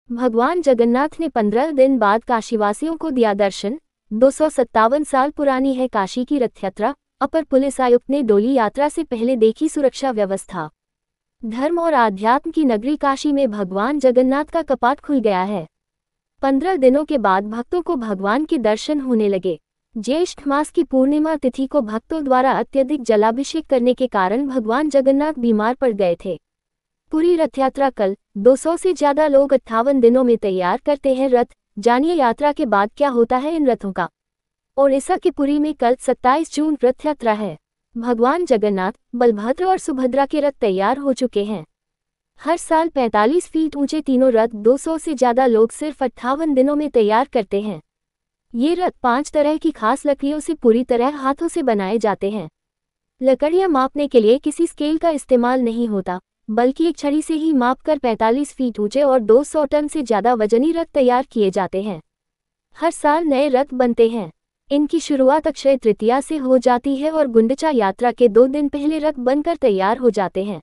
भगवान जगन्नाथ ने 15 दिन बाद काशीवासियों को दिया दर्शन। 257 साल पुरानी है काशी की रथ यात्रा। अपर पुलिस आयुक्त ने डोली यात्रा से पहले देखी सुरक्षा व्यवस्था। धर्म और आध्यात्म की नगरी काशी में भगवान जगन्नाथ का कपाट खुल गया है। 15 दिनों के बाद भक्तों को भगवान के दर्शन होने लगे। ज्येष्ठ मास की पूर्णिमा तिथि को भक्तों द्वारा अत्यधिक जलाभिषेक करने के कारण भगवान जगन्नाथ बीमार पड़ गए थे। पूरी रथ यात्रा कल 200 से ज्यादा लोग 58 दिनों में तैयार करते हैं रथ। जानिए यात्रा के बाद क्या होता है इन रथों का। ओडिशा के पुरी में कल 27 जून रथ यात्रा है। भगवान जगन्नाथ, बलभद्र और सुभद्रा के रथ तैयार हो चुके हैं। हर साल 45 फीट ऊंचे तीनों रथ 200 से ज्यादा लोग सिर्फ 58 दिनों में तैयार करते हैं। ये रथ 5 तरह की खास लकड़ियों से पूरी तरह हाथों से बनाए जाते हैं। लकड़ियां मापने के लिए किसी स्केल का इस्तेमाल नहीं होता, बल्कि एक छड़ी से ही मापकर 45 फीट ऊंचे और 200 टन से ज्यादा वजनी रथ तैयार किए जाते हैं। हर साल नए रथ बनते हैं। इनकी शुरुआत अक्षय तृतीया से हो जाती है और गुंडीचा यात्रा के 2 दिन पहले रथ बनकर तैयार हो जाते हैं।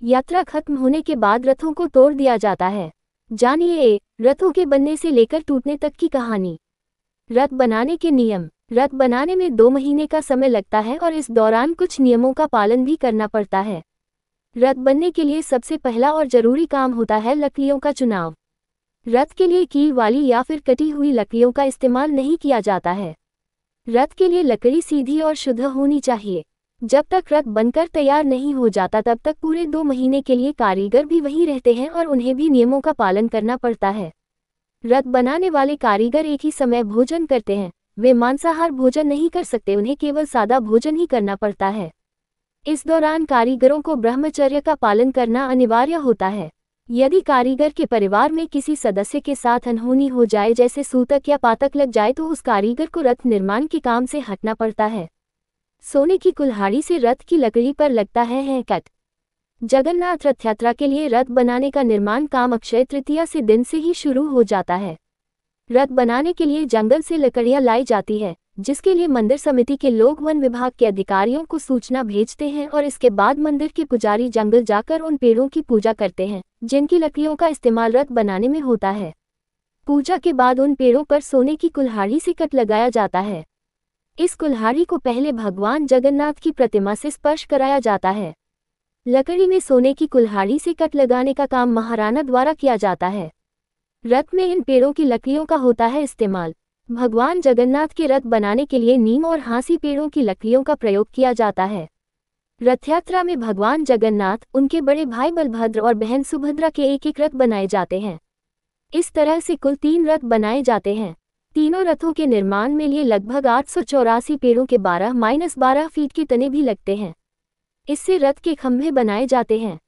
यात्रा खत्म होने के बाद रथों को तोड़ दिया जाता है। जानिए रथों के बनने से लेकर टूटने तक की कहानी। रथ बनाने के नियम। रथ बनाने में 2 महीने का समय लगता है और इस दौरान कुछ नियमों का पालन भी करना पड़ता है। रथ बनने के लिए सबसे पहला और जरूरी काम होता है लकड़ियों का चुनाव। रथ के लिए कील वाली या फिर कटी हुई लकड़ियों का इस्तेमाल नहीं किया जाता है। रथ के लिए लकड़ी सीधी और शुद्ध होनी चाहिए। जब तक रथ बनकर तैयार नहीं हो जाता तब तक पूरे 2 महीने के लिए कारीगर भी वहीं रहते हैं और उन्हें भी नियमों का पालन करना पड़ता है। रथ बनाने वाले कारीगर एक ही समय भोजन करते हैं। वे मांसाहार भोजन नहीं कर सकते, उन्हें केवल सादा भोजन ही करना पड़ता है। इस दौरान कारीगरों को ब्रह्मचर्य का पालन करना अनिवार्य होता है। यदि कारीगर के परिवार में किसी सदस्य के साथ अनहोनी हो जाए, जैसे सूतक या पातक लग जाए, तो उस कारीगर को रथ निर्माण के काम से हटना पड़ता है। सोने की कुल्हाड़ी से रथ की लकड़ी पर लगता है कट। जगन्नाथ रथ यात्रा के लिए रथ बनाने का निर्माण काम अक्षय तृतीया से दिन से ही शुरू हो जाता है। रथ बनाने के लिए जंगल से लकड़ियां लाई जाती है, जिसके लिए मंदिर समिति के लोग वन विभाग के अधिकारियों को सूचना भेजते हैं और इसके बाद मंदिर के पुजारी जंगल जाकर उन पेड़ों की पूजा करते हैं जिनकी लकड़ियों का इस्तेमाल रथ बनाने में होता है। पूजा के बाद उन पेड़ों पर सोने की कुल्हाड़ी से कट लगाया जाता है। इस कुल्हाड़ी को पहले भगवान जगन्नाथ की प्रतिमा से स्पर्श कराया जाता है। लकड़ी में सोने की कुल्हाड़ी से कट लगाने का काम महाराणा द्वारा किया जाता है। रथ में इन पेड़ों की लकड़ियों का होता है इस्तेमाल। भगवान जगन्नाथ के रथ बनाने के लिए नीम और हांसी पेड़ों की लकड़ियों का प्रयोग किया जाता है। रथ यात्रा में भगवान जगन्नाथ, उनके बड़े भाई बलभद्र और बहन सुभद्रा के एक एक रथ बनाए जाते हैं। इस तरह से कुल 3 रथ बनाए जाते हैं। तीनों रथों के निर्माण में लिए लगभग 884 पेड़ों के 12-12 फीट के तने भी लगते हैं। इससे रथ के खंभे बनाए जाते हैं।